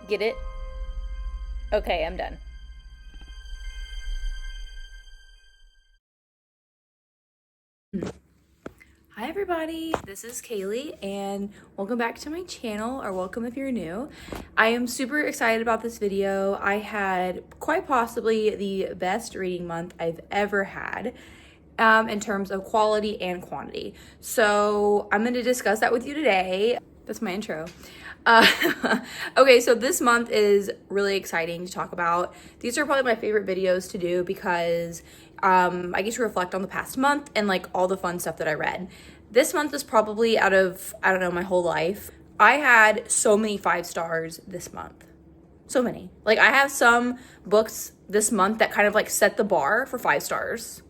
Get it? Okay, I'm done. Hi everybody, this is Kaylee and welcome back to my channel, or welcome if you're new. I am super excited about this video. I had quite possibly the best reading month I've ever had in terms of quality and quantity. So I'm going to discuss that with you today. That's my intro. Okay, so this month is really exciting to talk about. These are probably my favorite videos to do because I get to reflect on the past month and like all the fun stuff that I read. This month is probably out of, I don't know, my whole life. I had so many 5 stars this month. So many. Like I have some books this month that kind of like set the bar for 5 stars.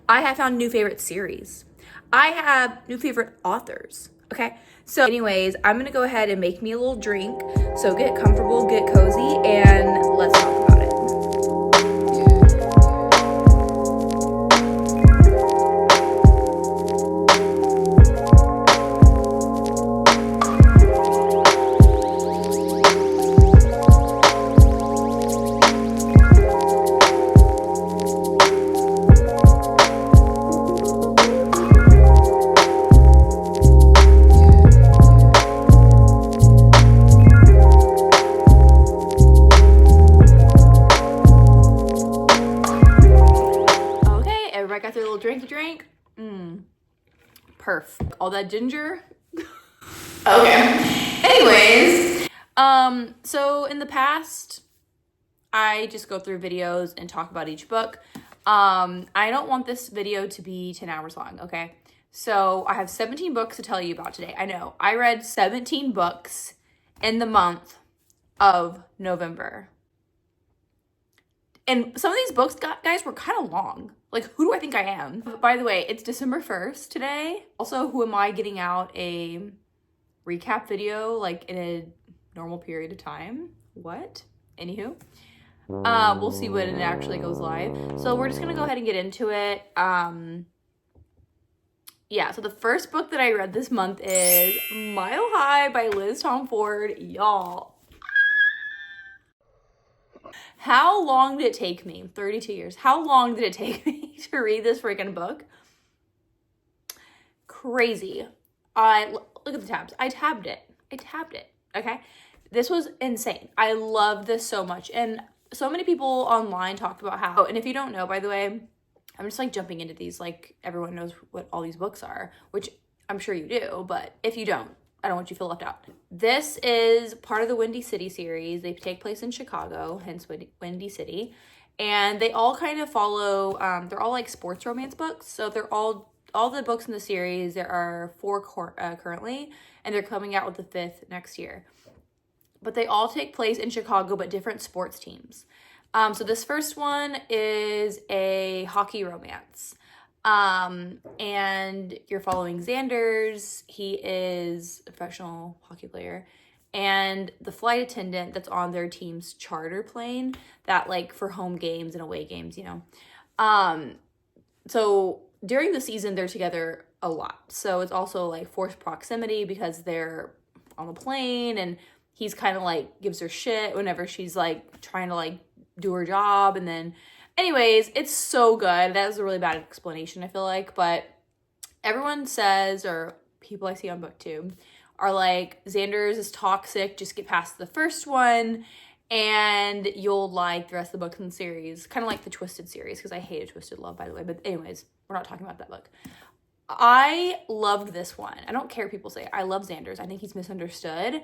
I have found new favorite series. I have new favorite authors. Okay. So anyways, I'm going to go ahead and make me a little drink. So get comfortable, get cozy, and let's talk about it. Got their little drinky drink. Perf. All that ginger. Okay. Anyways, so in the past, I just go through videos and talk about each book. I don't want this video to be 10 hours long, okay? So I have 17 books to tell you about today. I know, I read 17 books in the month of November. And some of these books, guys, were kind of long. Like, who do I think I am? By the way, it's December 1st today. Also, who am I getting out a recap video, like, in a normal period of time? What? Anywho. We'll see when it actually goes live. So we're just gonna go ahead and get into it. Yeah, so the first book that I read this month is Mile High by Liz Tom Ford. Y'all. How long did it take me? 32 years. How long did it take me to read this freaking book? Crazy. Look at the tabs. I tabbed it. Okay? This was insane. I love this so much. And so many people online talked about how, and if you don't know, by the way, I'm just like jumping into these like everyone knows what all these books are, which I'm sure you do, but if you don't, I don't want you to feel left out. This is part of the Windy City series. They take place in Chicago, hence Windy City. And they all kind of follow, they're all like sports romance books. So they're all the books in the series, there are 4 currently, and they're coming out with the 5th next year. But they all take place in Chicago, but different sports teams. So this first one is a hockey romance. And you're following Xander's. He is a professional hockey player, and the flight attendant that's on their team's charter plane that like for home games and away games, you know. So during the season, they're together a lot. So it's also like forced proximity because they're on the plane, and he's kind of like gives her shit whenever she's like trying to like do her job. And then anyways, it's so good. That was a really bad explanation, I feel like. But everyone says, or people I see on BookTube, are like, Xander's is toxic. Just get past the first one, and you'll like the rest of the books in the series. Kind of like the Twisted series, because I hated Twisted Love, by the way. But anyways, we're not talking about that book. I loved this one. I don't care what people say. I love Xander's. I think he's misunderstood.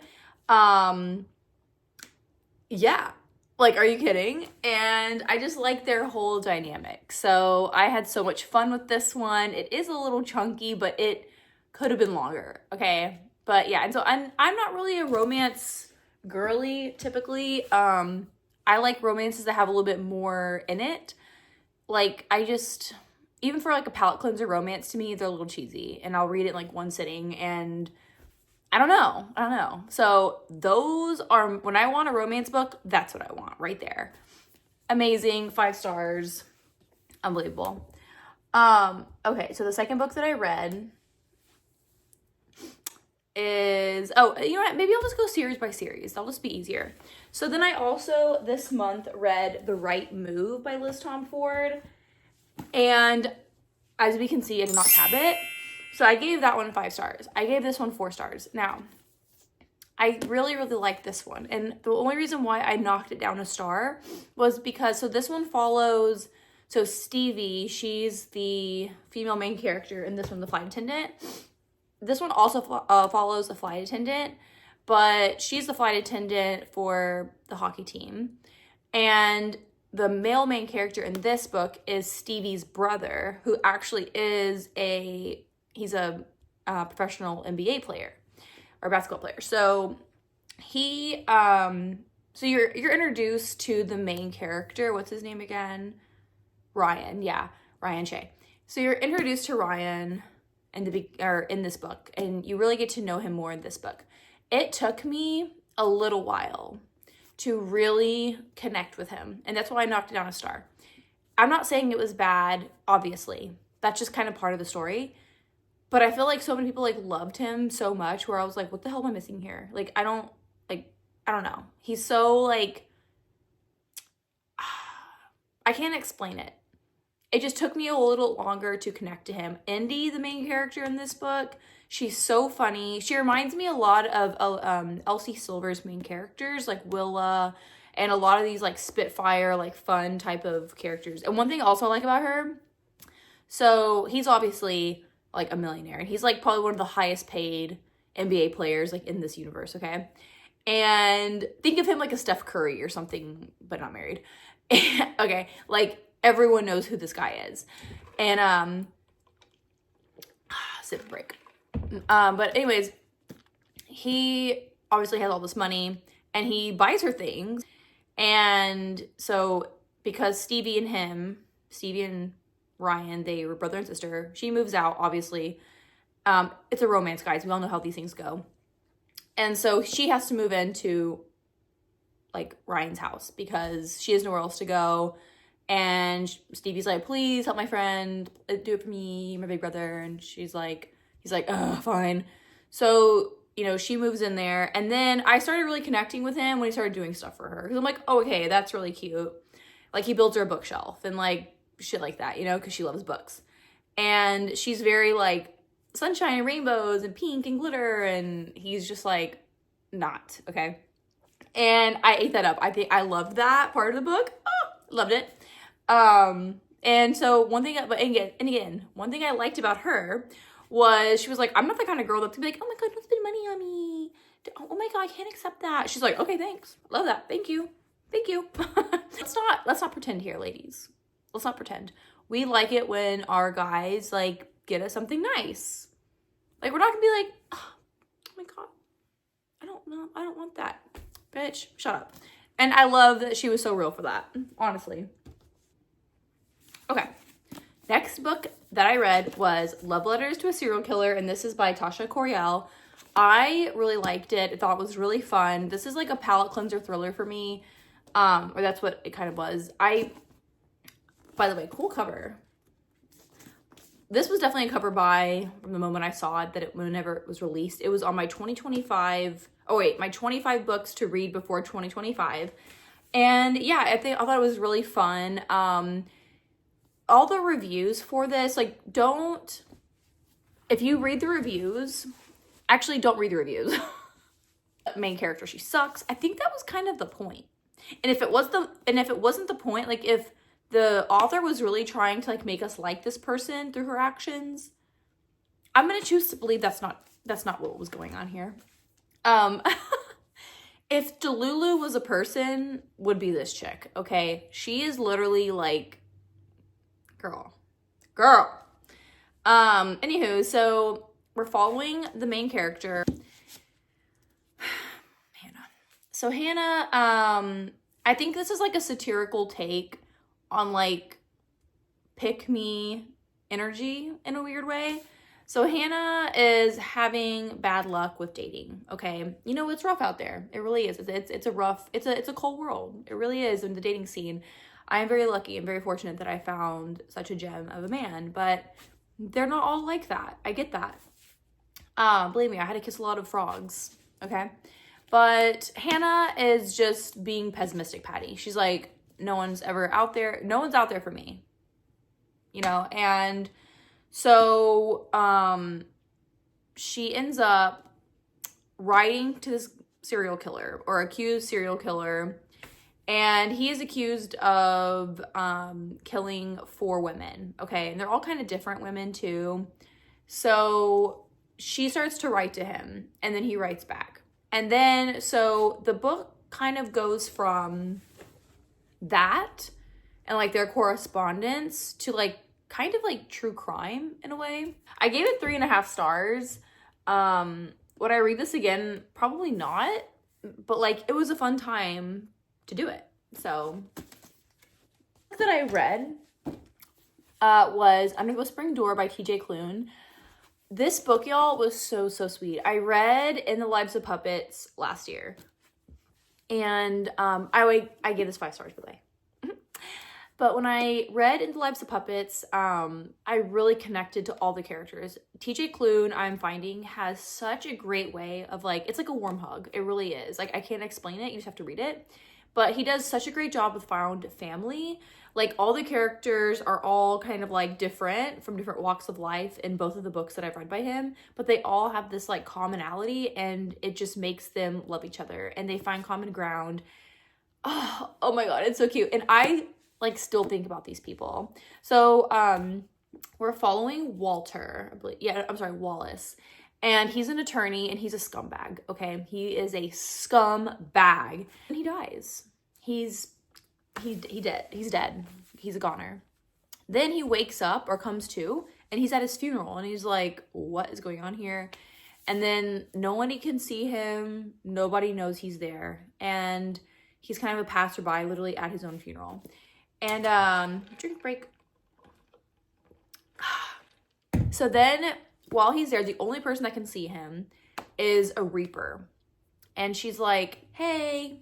Yeah. Like, are you kidding? And I just like their whole dynamic. So I had so much fun with this one. It is a little chunky, but it could have been longer. Okay. But yeah, and so I'm not really a romance girly typically. I like romances that have a little bit more in it. Like, even for like a palate cleanser romance, to me, they're a little cheesy, and I'll read it in like one sitting, and I don't know. So those are, when I want a romance book, that's what I want right there. Amazing, 5 stars, unbelievable. Okay, so the second book that I read is, oh, you know what? Maybe I'll just go series by series. That'll just be easier. So then I also, this month, read The Right Move by Liz Tom Ford. And as we can see, I did not tab it. So I gave that one 5 stars. I gave this one 4 stars. Now, I really, really like this one. And the only reason why I knocked it down a star was because, so this one follows, so Stevie, she's the female main character, and this one, the flight attendant. This one also follows a flight attendant, but she's the flight attendant for the hockey team. And the male main character in this book is Stevie's brother, who actually is he's a professional NBA player or basketball player. So he, so you're introduced to the main character. What's his name again? Ryan. Yeah, Ryan Shea. So you're introduced to Ryan in this book, and you really get to know him more in this book. It took me a little while to really connect with him, and that's why I knocked it down a star. I'm not saying it was bad, obviously. That's just kind of part of the story. But I feel like so many people like loved him so much where I was like, what the hell am I missing here? Like, I don't know. He's so like, I can't explain it. It just took me a little longer to connect to him. Indy, the main character in this book, she's so funny. She reminds me a lot of Elsie Silver's main characters, like Willa, and a lot of these like Spitfire, like fun type of characters. And one thing also I like about her, so he's obviously like a millionaire, and he's like probably one of the highest paid NBA players like in this universe, okay? And think of him like a Steph Curry or something, but not married. Okay, like everyone knows who this guy is. And sip break. But anyways, he obviously has all this money, and he buys her things. And so because Stevie and Ryan, they were brother and sister, she moves out, obviously. It's a romance, guys. We all know how these things go. And so she has to move into like Ryan's house because she has nowhere else to go. And Stevie's like, please help my friend, do it for me, my big brother. And he's like, fine. So, you know, she moves in there. And then I started really connecting with him when he started doing stuff for her. Cause I'm like, oh, okay, that's really cute. Like, he builds her a bookshelf and like shit like that, you know, cause she loves books. And she's very like sunshine and rainbows and pink and glitter. And he's just like, not, okay. And I ate that up. I think I loved that part of the book. Oh, loved it. And so one thing I liked about her was she was like, I'm not the kind of girl that's gonna be like, oh my God, don't spend money on me. Oh my God, I can't accept that. She's like, okay, thanks. Love that. Thank you. Let's not pretend here, ladies. Let's not pretend. We like it when our guys like get us something nice. Like, we're not gonna be like, oh my God, I don't want that. Bitch, shut up. And I love that she was so real for that, honestly. Okay, next book that I read was Love Letters to a Serial Killer, and this is by Tasha Coriel. I really liked it. I thought it was really fun. This is like a palate cleanser thriller for me, or that's what it kind of was. By the way, cool cover. This was definitely a cover buy from the moment I saw it, whenever it was released. It was on my 2025, my 25 books to read before 2025. And yeah, I thought it was really fun. All the reviews for this, like, if you read the reviews, actually don't read the reviews. Main character, she sucks. I think that was kind of the point. And if it wasn't the point, like if the author was really trying to like make us like this person through her actions, I'm gonna choose to believe that's not what was going on here. If Delulu was a person, would be this chick, okay? She is literally like, girl. Anywho, so we're following the main character, Hannah. So Hannah, I think this is like a satirical take on like pick me energy in a weird way. So Hannah is having bad luck with dating, okay? You know, it's rough out there. It really is. It's a cold world. It really is in the dating scene. I am very lucky and very fortunate that I found such a gem of a man, but they're not all like that. I get that. Believe me, I had to kiss a lot of frogs, okay? But Hannah is just being pessimistic Patty. She's like, no one's ever out there. No one's out there for me, you know? And so she ends up writing to this serial killer or accused serial killer, and he is accused of killing 4 women, okay? And they're all kind of different women too. So she starts to write to him, and then he writes back. And then, so the book kind of goes from that and like their correspondence to like kind of like true crime in a way. I gave it 3.5 stars. Would I read this again? Probably not, but like it was a fun time to do it. So the book that I read was Under the Whispering Door by TJ Klune. This book, y'all, was so sweet. I read In the Lives of Puppets last year, and I gave this 5 stars, by the way. But when I read In the Lives of Puppets, I really connected to all the characters. TJ Klune, I'm finding, has such a great way of like, it's like a warm hug. It really is. Like, I can't explain it. You just have to read it. But he does such a great job with found family. Like, all the characters are all kind of like different from different walks of life in both of the books that I've read by him. But they all have this like commonality, and it just makes them love each other. And they find common ground. Oh my God, it's so cute. And I like still think about these people. So we're following Walter, I believe. Yeah, I'm sorry, Wallace. And he's an attorney, and he's a scumbag, okay? He is a scumbag. And he dies. He's dead. He's dead. He's a goner. Then he wakes up or comes to, and he's at his funeral, and he's like, what is going on here? And then nobody can see him. Nobody knows he's there. And he's kind of a passerby, literally at his own funeral. And drink break. So then while he's there, the only person that can see him is a reaper. And she's like, hey,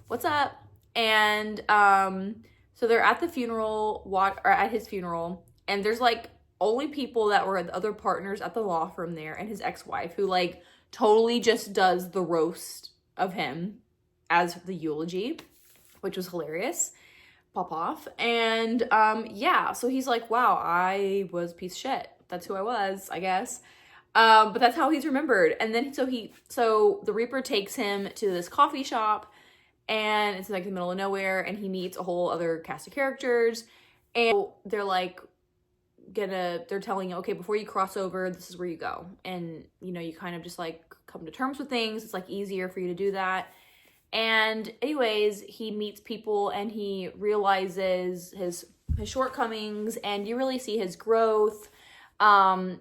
what's up? And so they're at the funeral, or at his funeral, and there's like only people that were the other partners at the law firm there, and his ex-wife, who like totally just does the roast of him as the eulogy, which was hilarious. Pop off. And yeah, so he's like, wow, I was a piece of shit. That's who I was, I guess. But that's how he's remembered. And then so the Reaper takes him to this coffee shop, and it's like the middle of nowhere, and he meets a whole other cast of characters, and they're like they're telling you, okay, before you cross over, this is where you go. And you know, you kind of just like come to terms with things. It's like easier for you to do that. And anyways, he meets people, and he realizes his shortcomings, and you really see his growth. And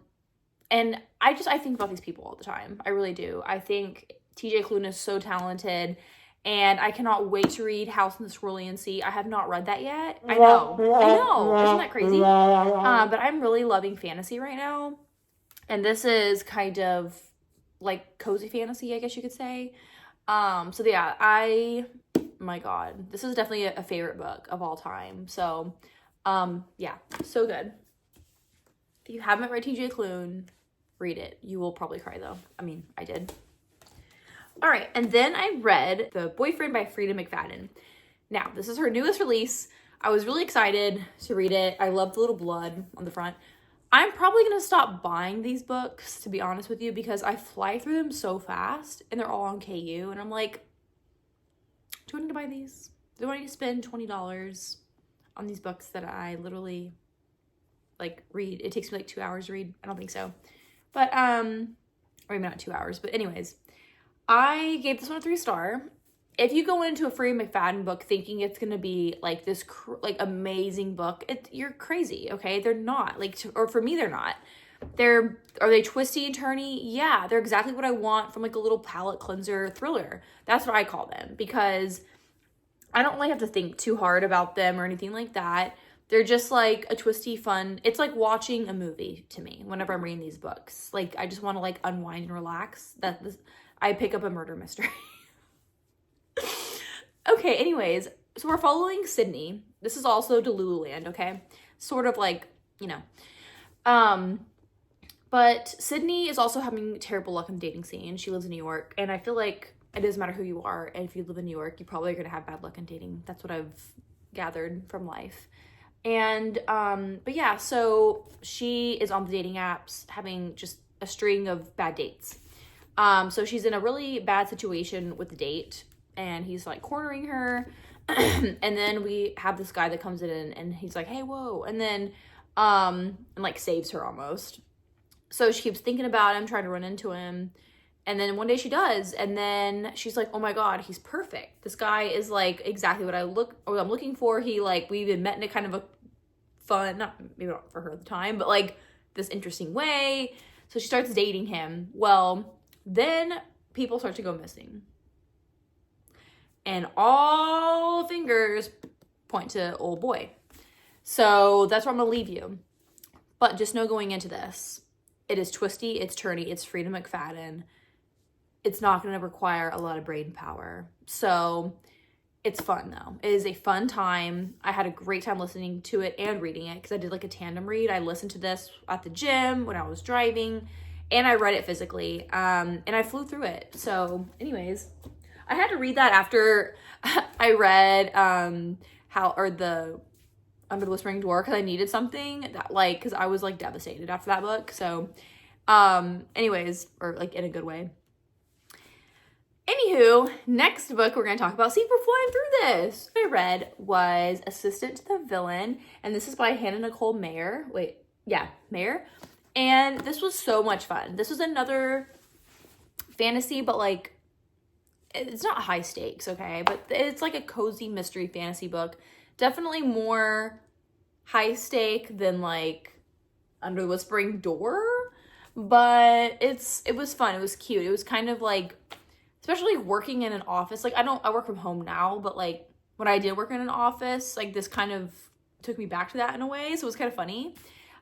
I think about these people all the time. I really do. I think TJ Klune is so talented, and I cannot wait to read House in the Cerulean Sea. I have not read that yet. I know. Isn't that crazy? But I'm really loving fantasy right now. And this is kind of like cozy fantasy, I guess you could say. So yeah, my God, this is definitely a favorite book of all time. So, yeah, so good. If you haven't read TJ Klune, read it. You will probably cry though. I mean, I did. All right. And then I read The Boyfriend by Frida McFadden. Now, this is her newest release. I was really excited to read it. I love the little blood on the front. I'm probably going to stop buying these books, to be honest with you, because I fly through them so fast, and they're all on KU, and I'm like, do I need to buy these? Do I need to spend $20 on these books that I literally, like, read? It takes me, like, 2 hours to read. I don't think so. But, or maybe not 2 hours, but anyways, I gave this one a 3-star. If you go into a Frida McFadden book thinking it's going to be like this amazing book, you're crazy, okay? They're not. Or for me, they're not. Are they twisty and turny? Yeah, they're exactly what I want from like a little palate cleanser thriller. That's what I call them, because I don't really have to think too hard about them or anything like that. They're just like a twisty fun. It's like watching a movie to me whenever I'm reading these books. Like, I just want to like unwind and relax. I pick up a murder mystery. Okay, anyways, so we're following Sydney. This is also Delululand, okay? Sort of like, you know. But Sydney is also having terrible luck in the dating scene. She lives in New York, and I feel like it doesn't matter who you are, and if you live in New York, you probably are gonna have bad luck in dating. That's what I've gathered from life. And but yeah, so she is on the dating apps having just a string of bad dates. So she's in a really bad situation with the date, and he's like cornering her. And then we have this guy that comes in and he's like, hey, whoa, and then and like saves her almost. So she keeps thinking about him, trying to run into him. And then one day she does. And then she's like, oh my God, he's perfect. This guy is like exactly what I'm looking for. He like, we even met in a kind of a fun, maybe not for her at the time, but like this interesting way. So she starts dating him. Well, then people start to go missing. And all fingers point to old boy. So that's where I'm gonna leave you. But just know going into this, it is twisty, it's turny, it's Freedom McFadden. It's not going to require a lot of brain power. So it's fun though. It is a fun time. I had a great time listening to it and reading it because I did like a tandem read. I listened to this at the gym when I was driving, and I read it physically. And I flew through it. So anyways, I had to read that after I read the Under the Whispering Door, because I needed something that like, because I was like devastated after that book. So anyways, or like in a good way. Anywho, next book we're going to talk about, see, we're flying through this, what I read was Assistant to the Villain, and this is by Hannah Nicole Mayer. Mayer. And this was so much fun. This was another fantasy, but like, it's not high stakes, okay? But it's like a cozy mystery fantasy book. Definitely more high stake than like Under the Whispering Door, but it was fun. It was cute. It was kind of like, especially working in an office. Like I work from home now, but like when I did work in an office, like this kind of took me back to that in a way. So it was kind of funny.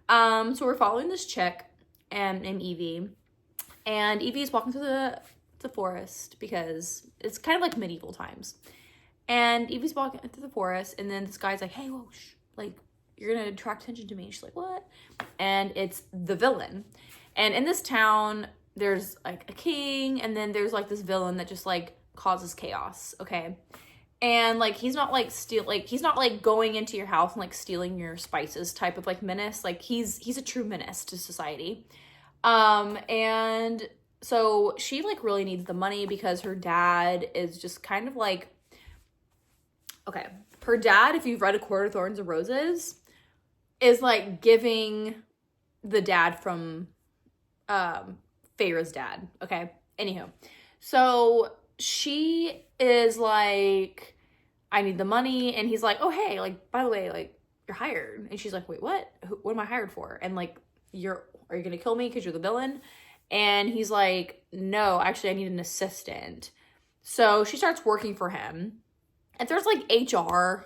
So we're following this chick named Evie, and Evie is walking through the forest because it's kind of like medieval times. And Evie's walking through the forest, and then this guy's like, hey, whoa, like, you're gonna attract attention to me. And she's like, what? And it's the villain. And in this town, there's like a king, and then there's like this villain that just like causes chaos, okay? And like, he's not like he's not like going into your house and like stealing your spices type of like menace. Like he's a true menace to society. And so she like really needs the money because her dad is just kind of like, okay, her dad, if you've read A Court of Thorns and Roses, is like giving the dad from Feyre's dad, okay? Anywho, so she is like, I need the money, and he's like, oh, hey, like, by the way, like, you're hired. And she's like, wait, what? What am I hired for? And like, are you gonna kill me because you're the villain? And he's like, no, actually, I need an assistant. So she starts working for him. And there's like HR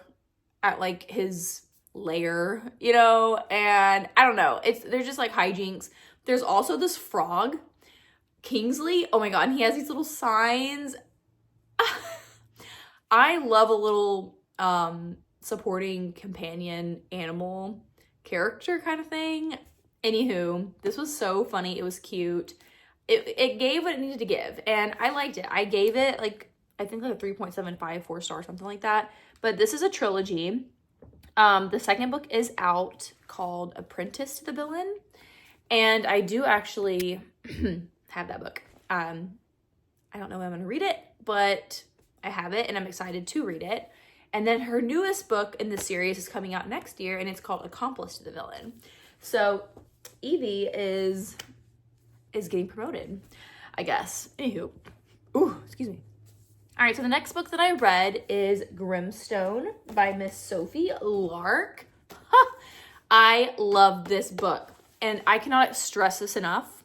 at like his lair, you know, and I don't know. There's just like hijinks. There's also this frog, Kingsley. Oh my God. And he has these little signs. I love a little supporting companion animal character kind of thing. Anywho, this was so funny. It was cute. It gave what it needed to give, and I liked it. I gave it like, I think like a 3.75, 4 stars, something like that. But this is a trilogy. The second book is out, called Apprentice to the Villain. And I do actually have that book. I don't know when I'm going to read it, but I have it and I'm excited to read it. And then her newest book in the series is coming out next year, and it's called Accomplice to the Villain. So Evie is getting promoted, I guess. Anywho. Ooh, excuse me. All right, so the next book that I read is Grimstone by Miss Sophie Lark. I love this book, and I cannot stress this enough.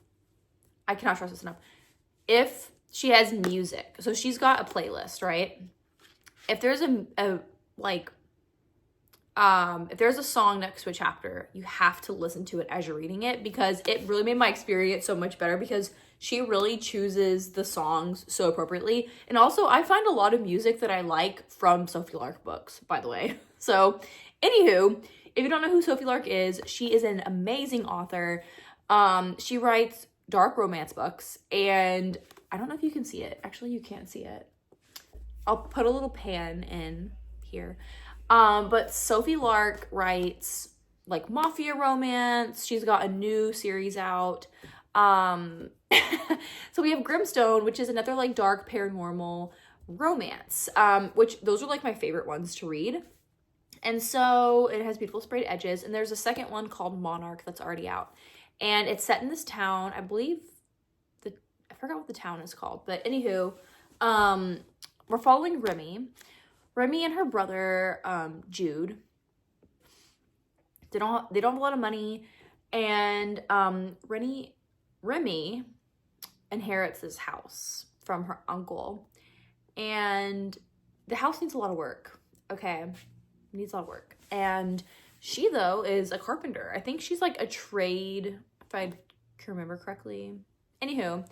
If she has music, so she's got a playlist, right? If there's if there's a song next to a chapter, you have to listen to it as you're reading it, because it really made my experience so much better, because she really chooses the songs so appropriately. And also, I find a lot of music that I like from Sophie Lark books, by the way. So, anywho, if you don't know who Sophie Lark is, she is an amazing author. She writes dark romance books, and I don't know if you can see it. Actually, you can't see it. I'll put a little pan in here. But Sophie Lark writes like mafia romance. She's got a new series out. So we have Grimstone, which is another like dark paranormal romance, which those are like my favorite ones to read. And so it has beautiful sprayed edges. And there's a second one called Monarch that's already out. And it's set in this town. I believe I forgot what the town is called. But anywho, we're following Remy. Remy and her brother, Jude. They don't have a lot of money. And Remy inherits this house from her uncle. And the house needs a lot of work. Okay. Needs a lot of work. And she, though, is a carpenter. I think she's like a trade, if I can remember correctly. Anywho,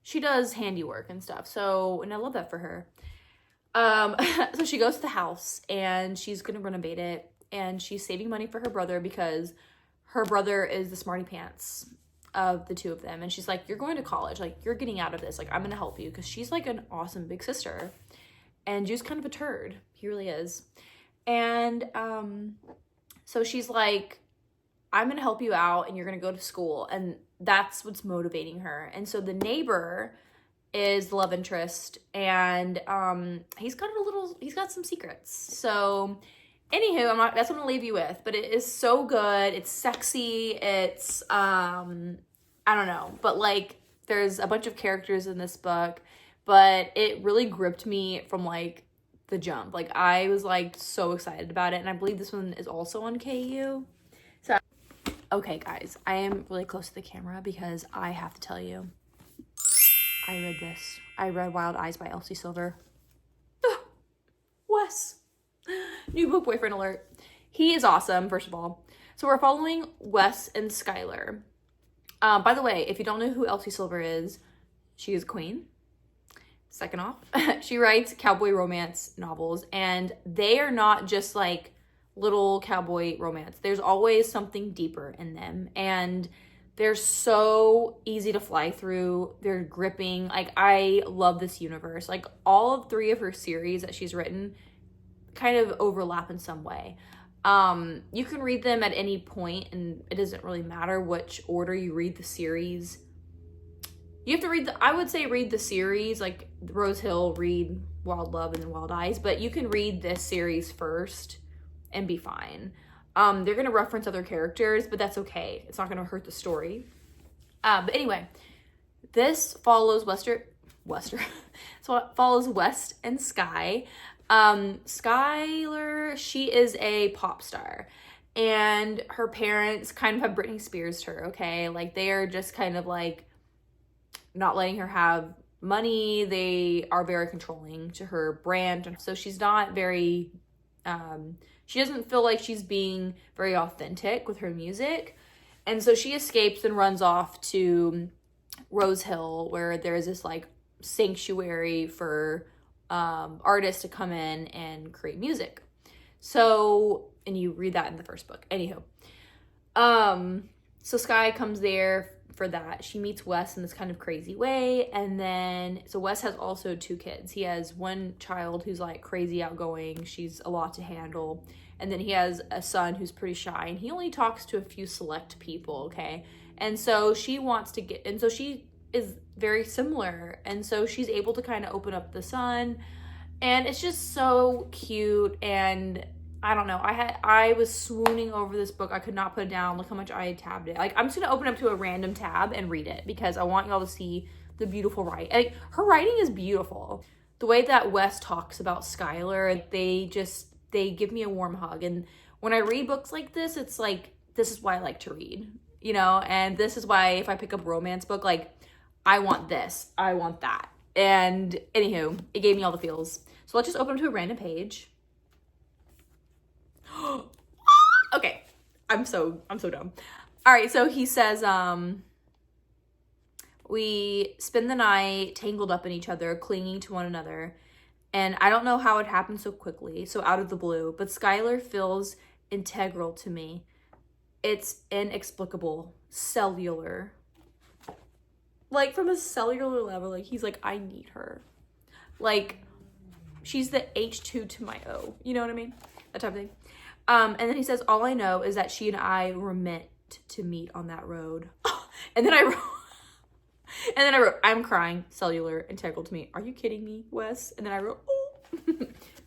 she does handiwork and stuff. So, and I love that for her. So she goes to the house and she's going to renovate it. And she's saving money for her brother because her brother is the smarty pants of the two of them. And she's like, you're going to college. Like, you're getting out of this. Like, I'm going to help you. Because she's like an awesome big sister. And Jude's kind of a turd. He really is. And so she's like, I'm going to help you out and you're going to go to school. And that's what's motivating her. And so the neighbor is the love interest. And he's got some secrets. So anywho, that's what I'm going to leave you with. But it is so good. It's sexy. It's, I don't know. But like, there's a bunch of characters in this book. But it really gripped me from like the jump. Like, I was like so excited about it. And I believe this one is also on KU. So, okay guys, I am really close to the camera because I have to tell you, I read this. I read Wild Eyes by Elsie Silver. Wes. New book boyfriend alert. He is awesome, first of all. So we're following Wes and Skylar. By the way, if you don't know who Elsie Silver is, she is queen. Second off, she writes cowboy romance novels, and they are not just like little cowboy romance. There's always something deeper in them, and they're so easy to fly through. They're gripping. Like, I love this universe. Like, all of 3 of her series that she's written kind of overlap in some way. You can read them at any point, and it doesn't really matter which order you read the series. You have to read the series, like Rose Hill, read Wild Love and then Wild Eyes, but you can read this series first and be fine. They're going to reference other characters, but that's okay. It's not going to hurt the story. But anyway, this follows so it follows West and Sky. Skylar, she is a pop star. And her parents kind of have Britney Spears her, okay? Like, they are just kind of like not letting her have money. They are very controlling to her brand. So she's not very, she doesn't feel like she's being very authentic with her music. And so she escapes and runs off to Rose Hill, where there's this like sanctuary for artists to come in and create music. So, and you read that in the first book. Anywho, so Sky comes there for that. She meets Wes in this kind of crazy way. And then, so Wes has also 2 kids. He has one child who's like crazy outgoing. She's a lot to handle. And then he has a son who's pretty shy, and he only talks to a few select people, okay? And so she wants to and so she is very similar. And so she's able to kind of open up the son. And it's just so cute. And I don't know. I was swooning over this book. I could not put it down. Look how much I tabbed it. Like, I'm just going to open up to a random tab and read it because I want y'all to see the beautiful writing. Like, her writing is beautiful. The way that Wes talks about Skylar, they give me a warm hug. And when I read books like this, it's like, this is why I like to read, you know? And this is why if I pick up a romance book, like, I want this, I want that. And anywho, it gave me all the feels. So let's just open up to a random page. Okay, I'm so dumb. All right, so he says, we spend the night tangled up in each other, clinging to one another. And I don't know how it happened so quickly, so out of the blue, but Skylar feels integral to me. It's inexplicable. Cellular. Like, from a cellular level, like, he's like, I need her. Like, she's the H2 to my O. You know what I mean? That type of thing. And then he says, all I know is that she and I were meant to meet on that road. And then I wrote, I'm crying, cellular, integral to me. Are you kidding me, Wes? And then I wrote, oh.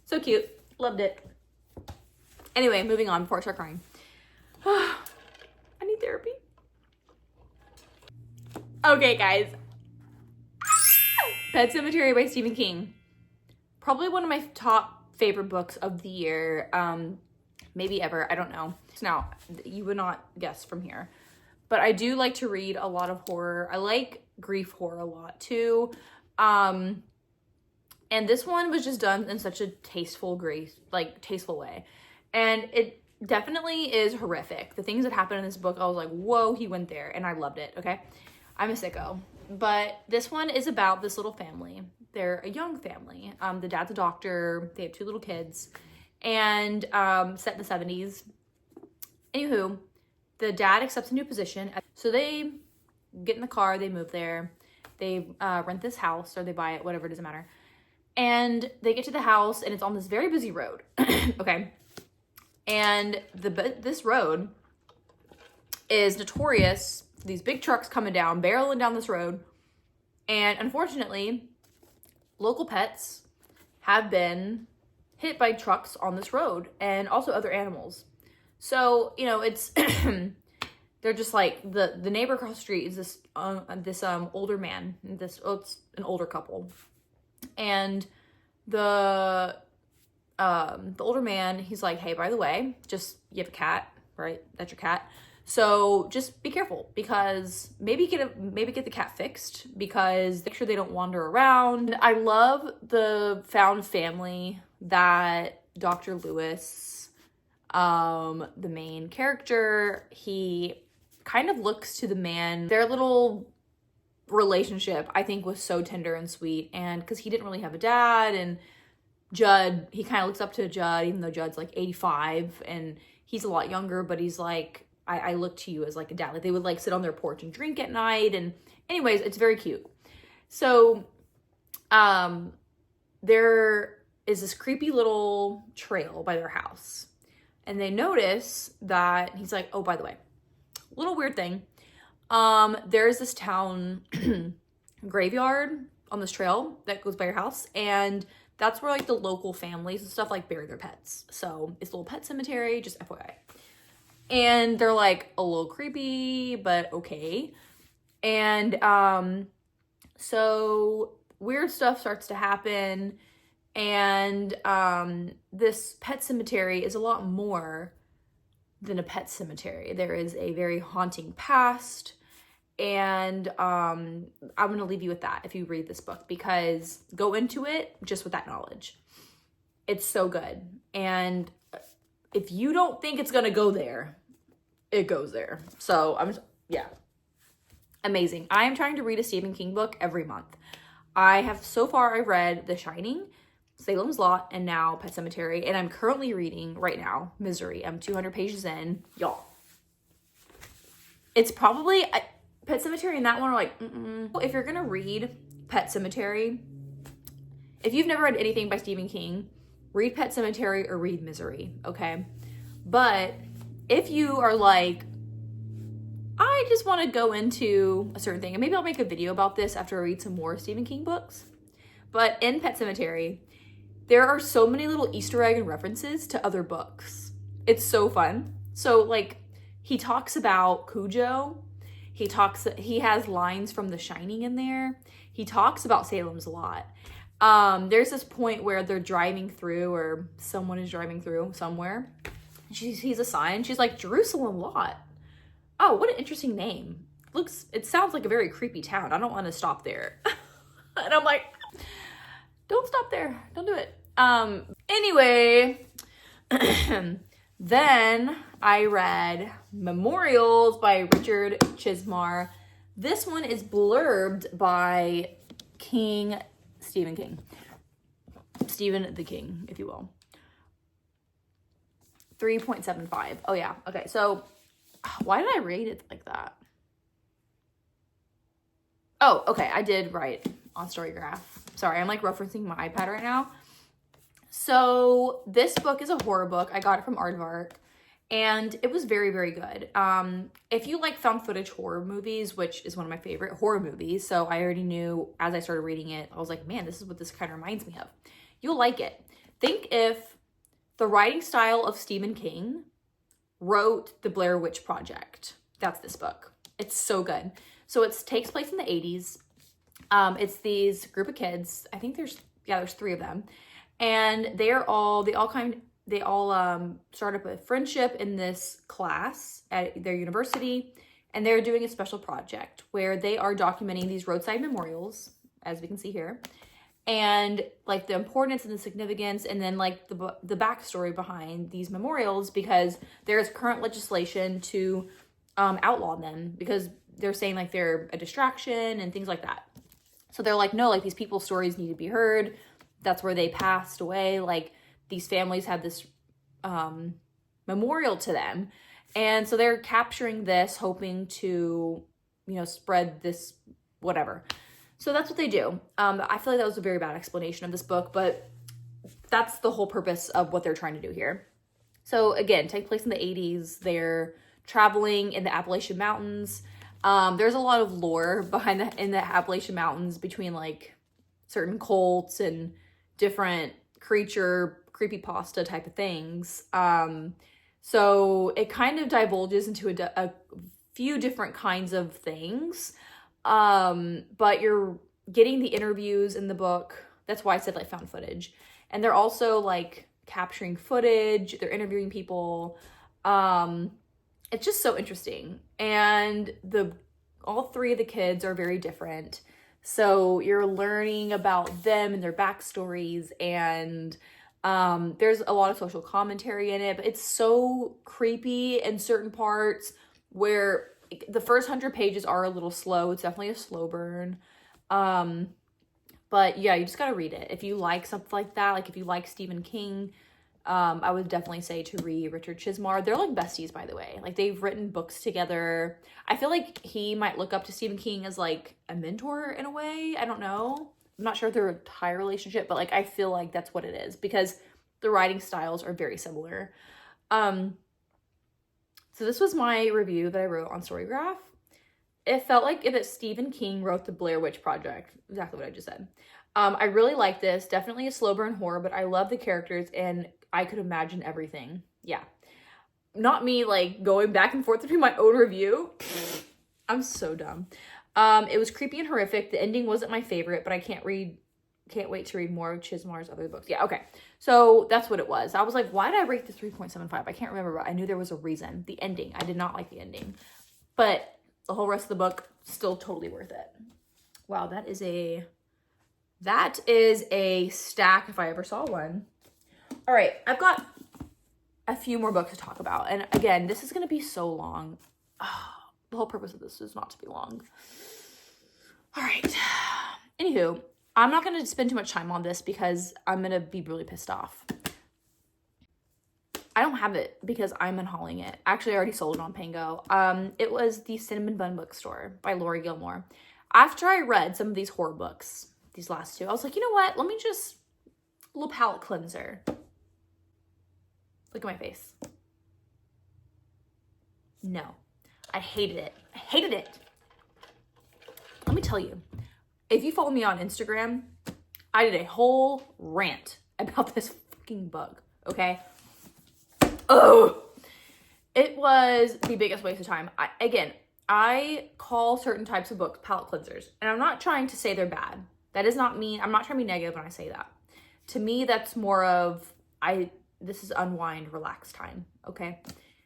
So cute. Loved it. Anyway, moving on before I start crying. I need therapy. Okay, guys. Pet Sematary by Stephen King. Probably one of my top favorite books of the year. Maybe ever. I don't know. Now, you would not guess from here. But I do like to read a lot of horror. I like grief horror a lot too. And this one was just done in such a tasteful way. And it definitely is horrific. The things that happen in this book, I was like, whoa, he went there. And I loved it, okay? I'm a sicko. But this one is about this little family. They're a young family. The dad's a doctor. They have 2 little kids. And set in the 70s. Anywho, the dad accepts a new position. So they get in the car. They move there. They rent this house, or they buy it, whatever, it doesn't matter. And they get to the house, and it's on this very busy road. Okay. And this road is notorious for these big trucks coming down, barreling down this road. And unfortunately, local pets have been hit by trucks on this road, and also other animals. So, you know, it's they're just like, the neighbor across the street is this older man. It's an older couple. And the older man, he's like, hey, by the way, just, you have a cat, right? That's your cat. So just be careful, because maybe get the cat fixed, because make sure they don't wander around. I love the found family that Dr. Lewis, the main character, he kind of looks to the man. Their little relationship, I think, was so tender and sweet. And because he didn't really have a dad, and Judd, he kind of looks up to Judd, even though Judd's like 85 and he's a lot younger, but he's like, I look to you as like a dad. Like, they would like sit on their porch and drink at night. And anyways, it's very cute. So there is this creepy little trail by their house, and they notice that, he's like, oh, by the way, little weird thing. There's this town graveyard on this trail that goes by your house, and that's where like the local families and stuff like bury their pets. So it's a little pet cemetery, just FYI. And they're like a little creepy, but okay. And so weird stuff starts to happen, and this pet cemetery is a lot more than a pet cemetery. There is a very haunting past, and I'm going to leave you with that if you read this book, because go into it just with that knowledge. It's so good. And if you don't think it's going to go there, it goes there. So yeah, amazing. I am trying to read a Stephen King book every month. So far I've read The Shining, Salem's Lot, and now Pet Sematary, and I'm currently reading right now Misery. I'm 200 pages in, y'all. It's probably Pet Sematary and that one are like, If you're gonna read Pet Sematary, if you've never read anything by Stephen King, read Pet Sematary or read Misery, okay? But if you are like, I just want to go into a certain thing, and maybe I'll make a video about this after I read some more Stephen King books. But in Pet Sematary, there are so many little Easter egg and references to other books. It's so fun. So like, he talks about Cujo. He has lines from The Shining in there. He talks about Salem's Lot. There's this point where they're driving through, or someone is driving through somewhere. She sees a sign. She's like, Jerusalem Lot. Oh, what an interesting name. It sounds like a very creepy town. I don't want to stop there. And I'm like, don't stop there. Don't do it. Anyway, then I read Memorials by Richard Chismar. This one is blurbed by Stephen King. Stephen the King, if you will. 3.75. Oh yeah. Okay. So Why did I rate it like that? Oh, okay, I did write on Storygraph. Sorry, I'm like referencing my iPad right now. So this book is a horror book. I got it from Aardvark, and it was very, very good. If you like found footage horror movies, which is one of my favorite horror movies, so I already knew as I started reading it, I was like, man, this is what this kind of reminds me of. You'll like it. Think if the writing style of Stephen King wrote The Blair Witch Project. That's this book. It's so good. So it takes place in the 80s. It's these group of kids. I think there's 3 of them. And they all start up a friendship in this class at their university, and they're doing a special project where they are documenting these roadside memorials, as we can see here, and like the importance and the significance, and then like the backstory behind these memorials, because there's current legislation to outlaw them because they're saying like they're a distraction and things like that. So they're like, no, like these people's stories need to be heard. That's where they passed away. Like these families have this memorial to them. And so they're capturing this, hoping to, spread this, whatever. So that's what they do. I feel like that was a very bad explanation of this book, but that's the whole purpose of what they're trying to do here. So again, take place in the 80s. They're traveling in the Appalachian Mountains. There's a lot of lore in the Appalachian Mountains between like certain cults and different creepypasta type of things. So it kind of divulges into a few different kinds of things. But you're getting the interviews in the book. That's why I said like found footage. And they're also like capturing footage. They're interviewing people. It's just so interesting. And all 3 of the kids are very different. So you're learning about them and their backstories, and there's a lot of social commentary in it, but it's so creepy in certain parts where the first 100 pages are a little slow. It's definitely a slow burn. But yeah, you just got to read it. If you like something like that, like if you like Stephen King, I would definitely say to read Richard Chizmar. They're like besties, by the way. Like they've written books together. I feel like he might look up to Stephen King as like a mentor in a way. I don't know. I'm not sure if they're a entire relationship, but like I feel like that's what it is because the writing styles are very similar. So this was my review that I wrote on Storygraph. It felt like if Stephen King wrote The Blair Witch Project, exactly what I just said. I really like this. Definitely a slow burn horror, but I love the characters and I could imagine everything. Yeah. Not me like going back and forth between my own review. I'm so dumb. It was creepy and horrific. The ending wasn't my favorite, but I can't wait to read more of Chizmar's other books. Yeah, okay. So that's what it was. I was like, why did I rate the 3.75? I can't remember, but I knew there was a reason. The ending. I did not like the ending. But the whole rest of the book, still totally worth it. Wow, that is a stack if I ever saw one. All right, I've got a few more books to talk about. And again, this is going to be so long. The whole purpose of this is not to be long. All right. Anywho, I'm not going to spend too much time on this because I'm going to be really pissed off. I don't have it because I'm unhauling it. Actually, I already sold it on Pango. It was the Cinnamon Bun Bookstore by Lori Gilmore. After I read some of these horror books, these last 2, I was like, you know what? Let me just, a little palate cleanser. Look at my face. No, I hated it. I hated it. Let me tell you, if you follow me on Instagram, I did a whole rant about this fucking book, okay? Oh, it was the biggest waste of time. I call certain types of books palate cleansers, and I'm not trying to say they're bad. That does not mean, I'm not trying to be negative when I say that. To me, that's more of, this is unwind, relax time, okay?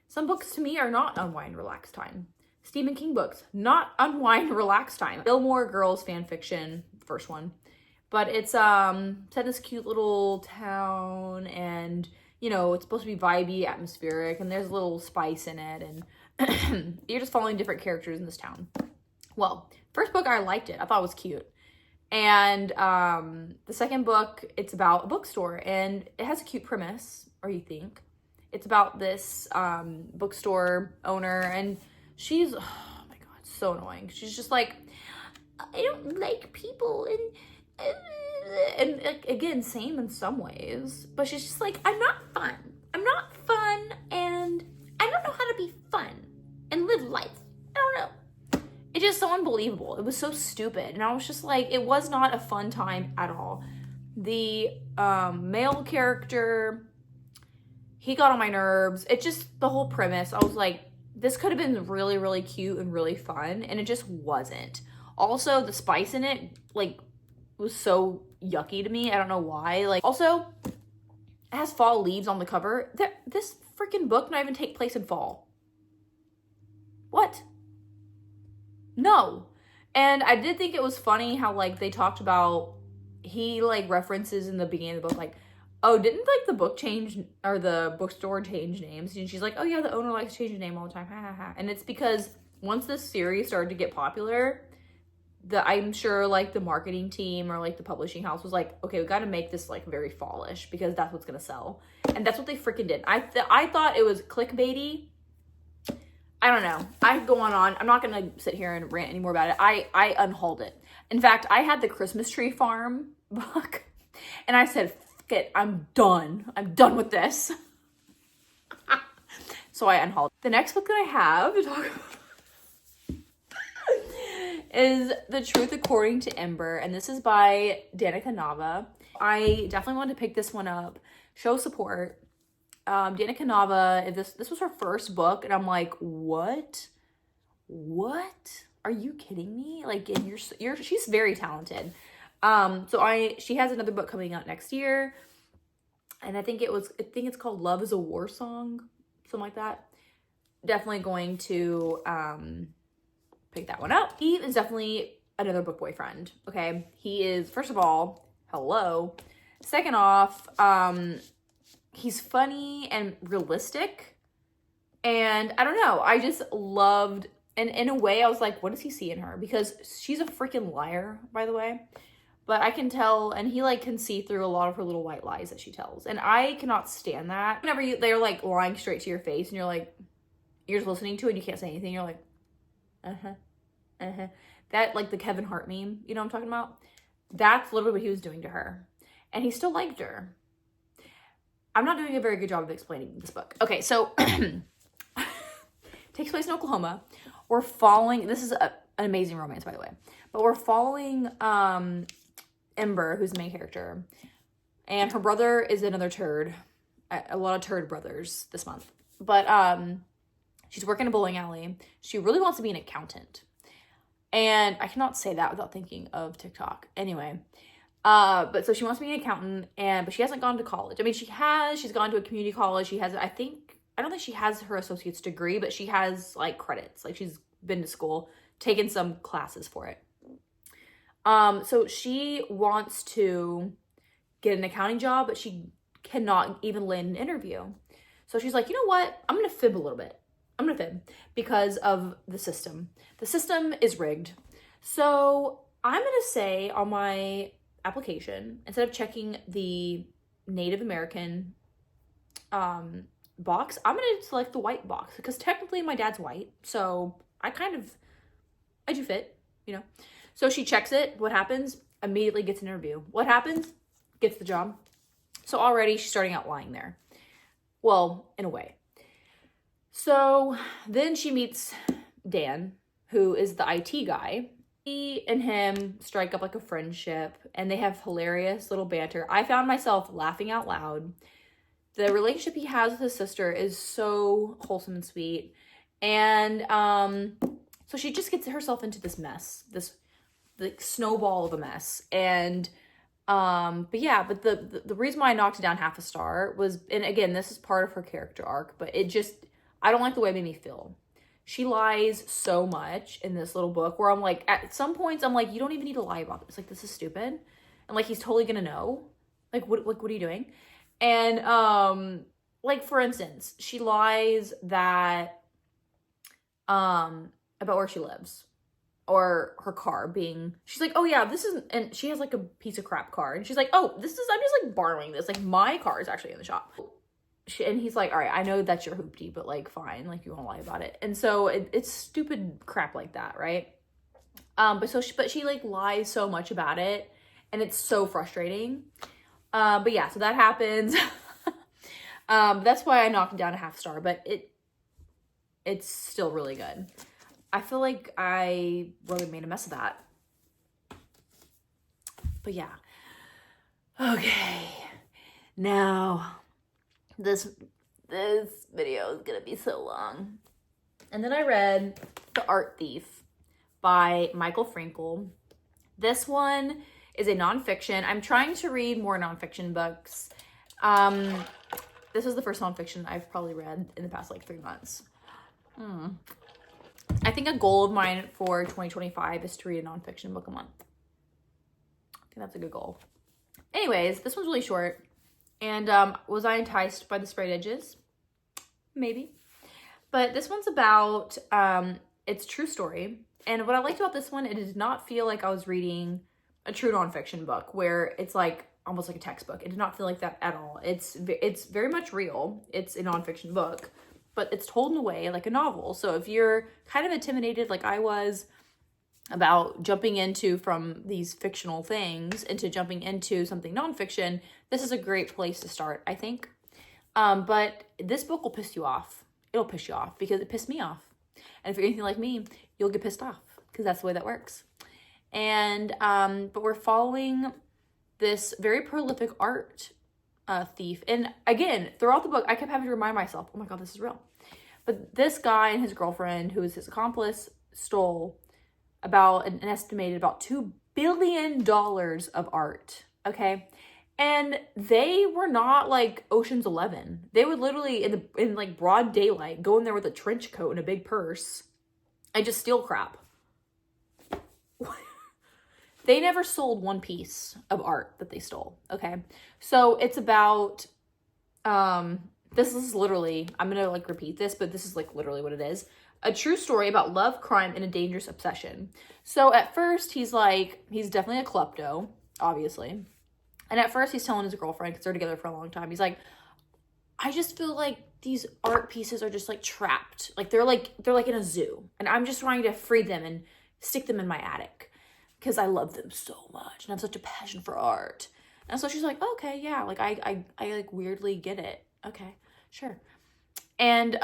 Some books to me are not unwind, relax time. Stephen King books, not unwind, relax time. Gilmore Girls fan fiction, first one. But it's set in this cute little town, and it's supposed to be vibey, atmospheric, and there's a little spice in it, and you're just following different characters in this town. Well, first book, I liked it. I thought it was cute. And the second book, it's about a bookstore, and it has a cute premise, or you think. It's about this bookstore owner, and she's, oh my God, so annoying. She's just like, I don't like people, and again, same in some ways, but she's just like, I'm not fun. I'm not fun, and I don't know how to be fun and live life. I don't know. It's just so unbelievable. It was so stupid, and I was just like, it was not a fun time at all. The male character, he got on my nerves. It just, the whole premise, I was like, this could have been really, really cute and really fun, and it just wasn't. Also, the spice in it, like, was so yucky to me. I don't know why. Like, also, it has fall leaves on the cover. This freaking book not even take place in fall. What? No. And I did think it was funny how, like, they talked about, he, like, references in the beginning of the book, like, oh, didn't, like, the book change, or the bookstore change names? And she's like, oh, yeah, the owner likes to change his name all the time, ha, ha, ha. And it's because once this series started to get popular, I'm sure, like, the marketing team or, like, the publishing house was like, okay, we got to make this, like, very fallish because that's what's going to sell. And that's what they freaking did. I thought it was clickbaity. I don't know. I could go on. I'm not going to sit here and rant anymore about it. I unhauled it. In fact, I had the Christmas Tree Farm book, and I said, fuck it, I'm done. I'm done with this. So I unhauled. The next book that I have to talk about is The Truth According to Ember, and this is by Danica Nava. I definitely wanted to pick this one up, show support. Danica Nava, this was her first book, and I'm like, what? Are you kidding me? Like, and she's very talented. She has another book coming out next year, and I think it's called Love is a War Song, something like that. Definitely going to pick that one up. He is definitely another book boyfriend, okay? He is, first of all, hello. Second off, he's funny and realistic, and I don't know, I just loved, and in a way I was like, what does he see in her? Because she's a freaking liar, by the way, but I can tell, and he, like, can see through a lot of her little white lies that she tells, and I cannot stand that. Whenever they're, like, lying straight to your face, and you're like, you're just listening to it, and you can't say anything, you're like, that, like, the Kevin Hart meme, you know what I'm talking about? That's literally what he was doing to her, and he still liked her. I'm not doing a very good job of explaining this book. Okay, so takes place in Oklahoma. We're following, this is an amazing romance, by the way, but we're following Ember, who's the main character, and her brother is another turd. A lot of turd brothers this month. But she's working in a bowling alley. She really wants to be an accountant. And I cannot say that without thinking of TikTok. Anyway, but so she wants to be an accountant, but she hasn't gone to college. I mean, she's gone to a community college. She has, I don't think she has her associate's degree, but she has, like, credits. Like, she's been to school, taken some classes for it. So she wants to get an accounting job, but she cannot even land an interview. So she's like, you know what? I'm going to fib a little bit. I'm going to fib because of the system. The system is rigged. So I'm going to say on my application, instead of checking the Native American box, I'm going to select the white box because technically my dad's white. So I do fit, you know. So she checks it. What happens? Immediately gets an interview. What happens? Gets the job. So already she's starting out lying there. Well, in a way. So then she meets Dan, who is the IT guy. He and him strike up, like, a friendship, and they have hilarious little banter. I found myself laughing out loud. The relationship he has with his sister is so wholesome and sweet. And so she just gets herself into this mess, this, like, snowball of a mess. And but the reason why I knocked it down half a star was, and again, this is part of her character arc, but I don't like the way it made me feel. She lies so much in this little book where I'm like, at some points, I'm like, you don't even need to lie about this. Like, this is stupid. And, like, he's totally gonna know. Like, what are you doing? And, like, for instance, she lies that, about where she lives. Or her car she's like, oh yeah, this isn't, and she has, like, a piece of crap car. And she's like, oh, I'm just, like, borrowing this. Like, my car is actually in the shop. and he's like, all right, I know that's your hoopty, but like, fine, like you won't lie about it. And so it's stupid crap like that, right? But she like lies so much about it, and it's so frustrating. But yeah, so that happens. That's why I knocked it down a half star, but it's still really good. I feel like I really made a mess of that. But yeah. Okay. Now, this video is gonna be so long. And then I read The Art Thief by Michael Frankel. This one is a nonfiction. I'm trying to read more nonfiction books. This is the first nonfiction I've probably read in the past like 3 months. I think a goal of mine for 2025 is to read a nonfiction book a month. I think that's a good goal. Anyways, this one's really short. And was I enticed by the sprayed edges? Maybe. But this one's about, it's true story. And what I liked about this one, it did not feel like I was reading a true nonfiction book where it's like almost like a textbook. It did not feel like that at all. It's very much real. It's a nonfiction book, but it's told in a way like a novel. So if you're kind of intimidated like I was about jumping into from these fictional things into jumping into something nonfiction, this is a great place to start, I think. But this book will piss you off. It'll piss you off because it pissed me off. And if you're anything like me, you'll get pissed off because that's the way that works. And, but we're following this very prolific art thief. And again, throughout the book, I kept having to remind myself, oh my God, this is real. But this guy and his girlfriend, who is his accomplice, stole about an estimated about $2 billion of art, okay? And they were not like Ocean's 11. They would literally, in like broad daylight, go in there with a trench coat and a big purse and just steal crap. They never sold one piece of art that they stole, okay? So it's about, this is literally, I'm gonna like repeat this, but this is like literally what it is. A true story about love, crime, and a dangerous obsession. So at first he's definitely a klepto, obviously. And at first he's telling his girlfriend, because they're together for a long time, he's like, I just feel like these art pieces are just like trapped. Like they're like in a zoo. And I'm just trying to free them and stick them in my attic because I love them so much. And I have such a passion for art. And so she's like, okay, yeah, like I like weirdly get it. Okay, sure. And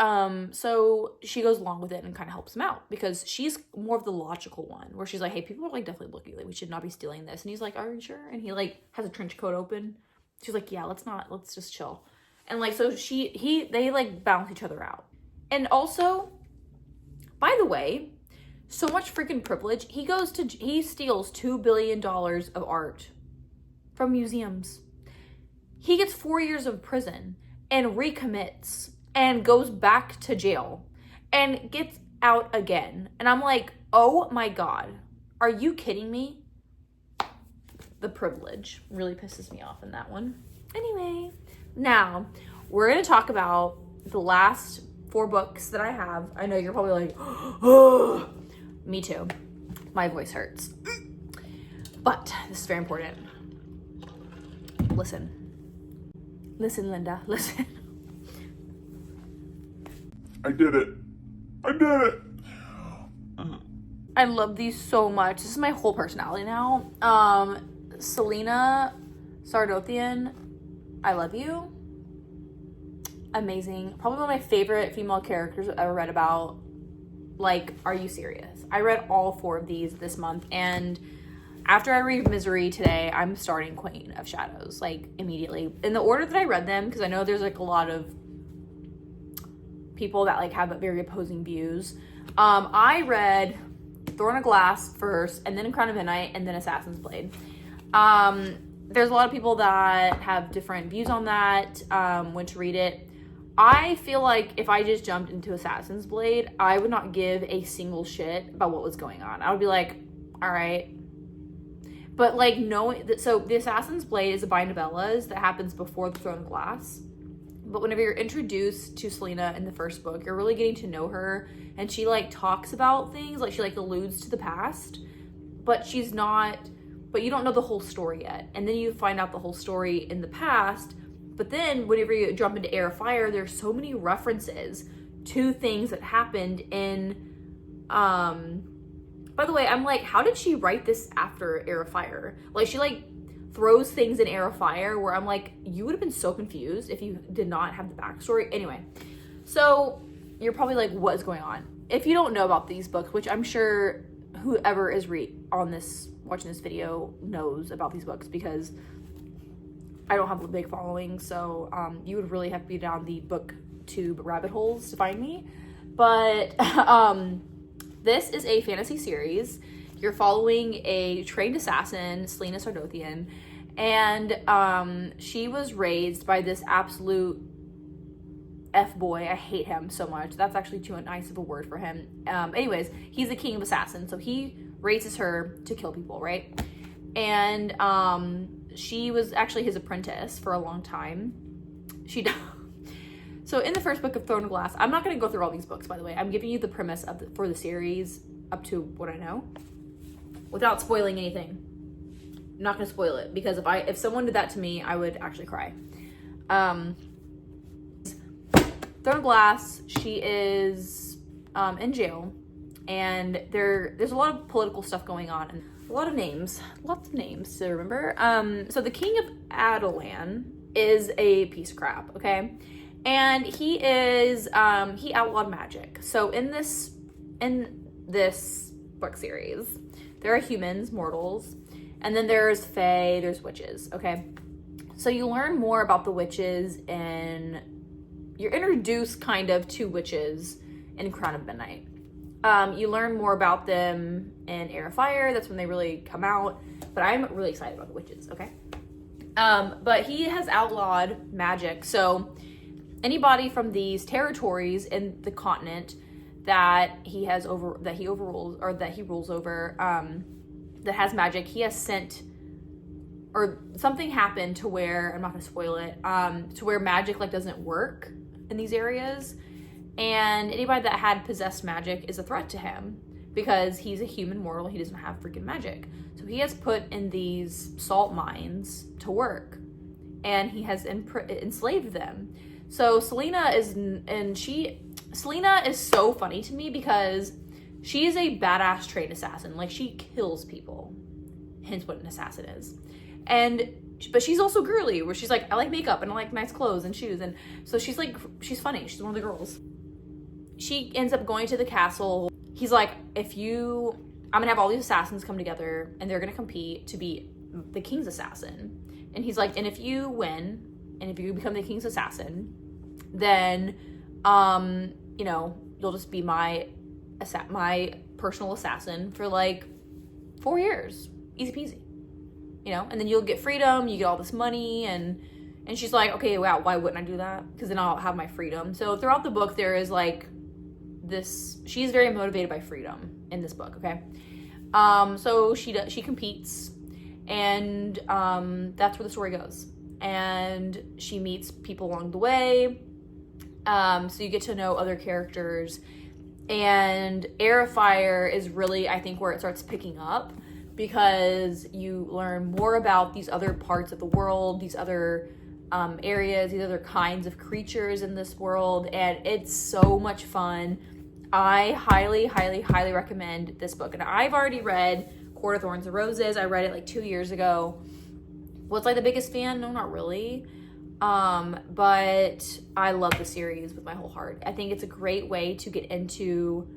so she goes along with it and kind of helps him out because she's more of the logical one where she's like, hey, people are like definitely looking, like we should not be stealing this. And he's like, are you sure? And he like has a trench coat open. She's like, yeah, let's just chill. And like, so they like balance each other out. And also, by the way, so much freaking privilege. He steals $2 billion of art from museums. He gets 4 years of prison and recommits and goes back to jail and gets out again. And I'm like, oh my God, are you kidding me? The privilege really pisses me off in that one. Anyway, now we're going to talk about the last 4 books that I have. I know you're probably like, oh, me too. My voice hurts. But this is very important. Listen. Listen, Linda, listen. I did it. I did it. I love these so much. This is my whole personality now. Selena Sardothian, I love you. Amazing. Probably one of my favorite female characters I've ever read about. Like, are you serious? I read all 4 of these this month, and after I read Misery today, I'm starting Queen of Shadows, like, immediately. In the order that I read them, because I know there's, like, a lot of people that, like, have very opposing views. I read Throne of Glass first, and then Crown of Midnight, and then Assassin's Blade. There's a lot of people that have different views on that, when to read it. I feel like if I just jumped into Assassin's Blade, I would not give a single shit about what was going on. I would be like, all right. But like knowing that, so the Assassin's Blade is a bind of novellas that happens before the Throne of Glass. But whenever you're introduced to Selena in the first book, you're really getting to know her, and she like talks about things, like she like alludes to the past, but you don't know the whole story yet. And then you find out the whole story in the past But then whenever you jump into Air of Fire, there's so many references to things that happened in, by the way, I'm like, how did she write this after Air of Fire? Like, she like throws things in Air of Fire where I'm like, you would have been so confused if you did not have the backstory. Anyway, so you're probably like, what is going on? If you don't know about these books, which I'm sure whoever is watching this video knows about these books, because I don't have a big following, so you would really have to be down the booktube rabbit holes to find me. But this is a fantasy series. You're following a trained assassin, Selena Sardothian, and she was raised by this absolute F-boy. I hate him so much. That's actually too nice of a word for him. Anyways, he's the king of assassins, so he raises her to kill people, right? And she was actually his apprentice for a long time. So in the first book of Throne of Glass, I'm not going to go through all these books, by the way. I'm giving you the premise for the series up to what I know, without spoiling anything. I'm not going to spoil it, because if someone did that to me, I would actually cry. Throne of Glass, she is in jail, and there's a lot of political stuff going on, and lots of names to remember. So the king of Adelan is a piece of crap, okay? And he outlawed magic. So in this book series, there are humans, mortals, and then there's fae, there's witches, okay? So you learn more about the witches, and you're introduced kind of to witches in Crown of Midnight. You learn more about them in Air of Fire. That's when they really come out. But I'm really excited about the witches, okay? But he has outlawed magic. So anybody from these territories in the continent that he rules over, that has magic, he has sent, or something happened to where, I'm not gonna spoil it, to where magic like doesn't work in these areas. And anybody that had possessed magic is a threat to him, because he's a human mortal. He doesn't have freaking magic. So he has put in these salt mines to work, and he has enslaved them. So Selena is so funny to me, because she is a badass trained assassin. Like, she kills people, hence what an assassin is. But she's also girly, where she's like, I like makeup and I like nice clothes and shoes. And so she's funny. She's one of the girls. She ends up going to the castle. He's like, I'm gonna have all these assassins come together, and they're gonna compete to be the king's assassin. And he's like, and if you win, and if you become the king's assassin, then, you'll just be my personal assassin for like 4 years. Easy peasy. And then you'll get freedom, you get all this money, and she's like, okay, wow, why wouldn't I do that? Because then I'll have my freedom. So throughout the book, there is like she's very motivated by freedom in this book, okay? So she competes, and that's where the story goes. And she meets people along the way, so you get to know other characters. And Air of Fire is really, I think, where it starts picking up, because you learn more about these other parts of the world, these other areas, these other kinds of creatures in this world, and it's so much fun. I highly, highly, highly recommend this book. And I've already read Court of Thorns and Roses. I read it like 2 years ago. Was I the biggest fan? No, not really. But I love the series with my whole heart. I think it's a great way to get into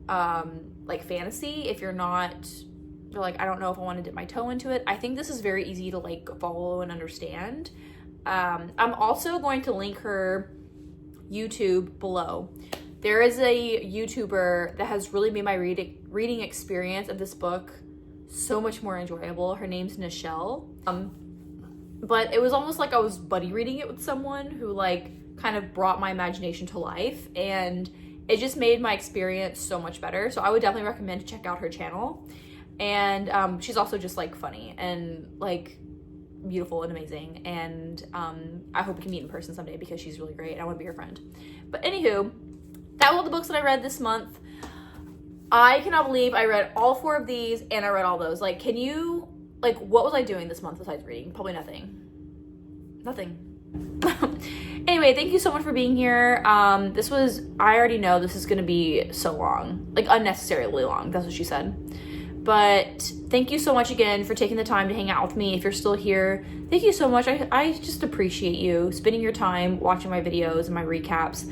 like fantasy if you're like, I don't know if I want to dip my toe into it. I think this is very easy to like follow and understand. I'm also going to link her YouTube below. There is a YouTuber that has really made my reading experience of this book so much more enjoyable. Her name's Nichelle. But it was almost like I was buddy reading it with someone who like kind of brought my imagination to life, and it just made my experience so much better. So I would definitely recommend to check out her channel. And she's also just like funny and like beautiful and amazing. And I hope we can meet in person someday, because she's really great. I want to be her friend. But anywho, that was all the books that I read this month. I cannot believe I read all 4 of these, and I read all those. Like, what was I doing this month besides reading? Probably nothing. Anyway, thank you so much for being here. I already know this is gonna be so long, like unnecessarily long. That's what she said. But thank you so much again for taking the time to hang out with me. If you're still here, thank you so much. I just appreciate you spending your time watching my videos and my recaps.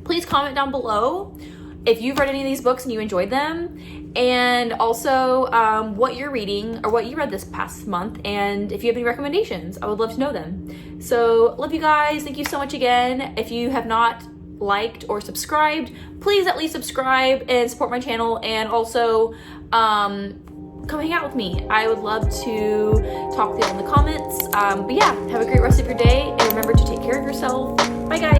Please comment down below if you've read any of these books and you enjoyed them, and also what you're reading or what you read this past month, and if you have any recommendations, I would love to know them. So love you guys. Thank you so much again. If you have not liked or subscribed, please at least subscribe and support my channel, and also come hang out with me. I would love to talk to you in the comments. But yeah, have a great rest of your day, and remember to take care of yourself. Bye guys.